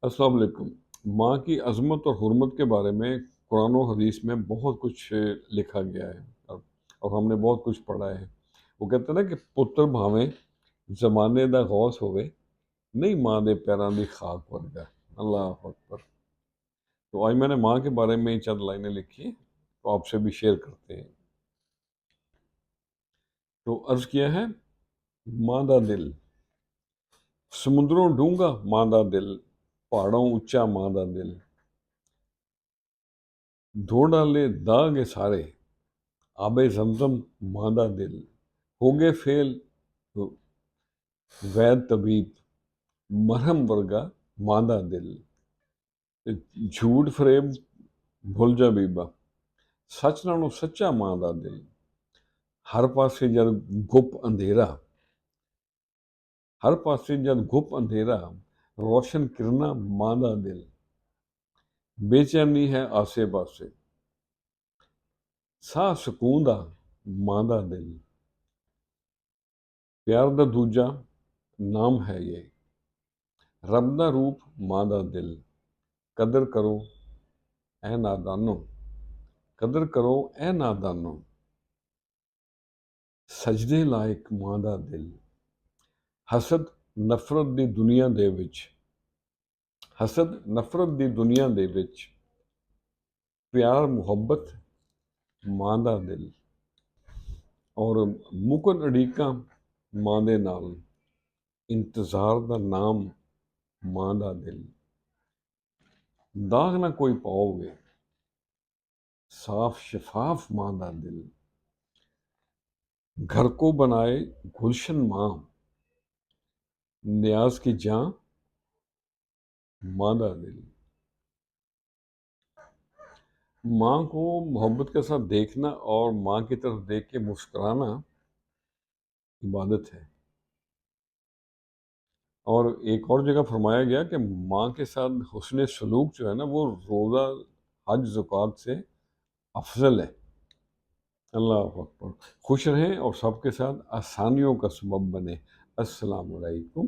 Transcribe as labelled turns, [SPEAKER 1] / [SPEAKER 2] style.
[SPEAKER 1] अस्सलाम वालेकुम। माँ की अज़मत और हुर्मत के बारे में कुरान और हदीस में बहुत कुछ लिखा गया है और हमने बहुत कुछ पढ़ा है। वो कहते हैं ना कि पुत्र भावें ज़माने दा गौस होवे, नहीं माँ दे पैरां दी खाक वर्गा। अल्लाह अकबर। तो आज मैंने माँ के बारे में चंद लाइनें लिखी हैं, तो आपसे भी शेयर करते हैं। तो अर्ज़ किया है, माँ दा दिल, समुद्रों डूंगा माँ दा दिल, पहाड़ों ऊंचा माँ दा दिल, धो डाले दाग सारे, आबे जमजम मादा दिल, हो गए फेल वैद तबीब, मरहम वर्गा मादा दिल, झूठ फरेब भुल जा बीबा, सच नालों सच्चा मादा दिल, हर पासे जद गुप अंधेरा, हर पासे जद गुप अंधेरा, रोशन किरना मादा दिल, बेचैनी है आसे पासे, सा सकून दा मादा दिल, प्यार दा दूजा नाम है ये, रब दा रूप मादा दिल, कदर करो ए नादानो, कदर करो ए नादानो, सजदे लायक मां दा दिल, हसद नफरत दी दुनिया दे विच, हसद नफरत दी दुनिया दे विच, प्यार मुहब्बत मां दा दिल, और मुकन अड़ीका मां दे नाल, इंतजार दा नाम मां दा दिल, दाग ना कोई पाओगे, साफ शफाफ मां दा दिल, घर को बनाए गुलशन मां, न्याज की जां मां दा दिल। माँ को मोहब्बत के साथ देखना और माँ की तरफ देख के मुस्कुराना इबादत है। और एक और जगह फरमाया गया कि माँ के साथ हुस्न सलूक जो है ना, वो रोज़ा हज ज़कात से अफजल है। अल्लाह अकबर। खुश रहें और सबके साथ आसानियों का सबब बने। अस्सलाम वालेकुम।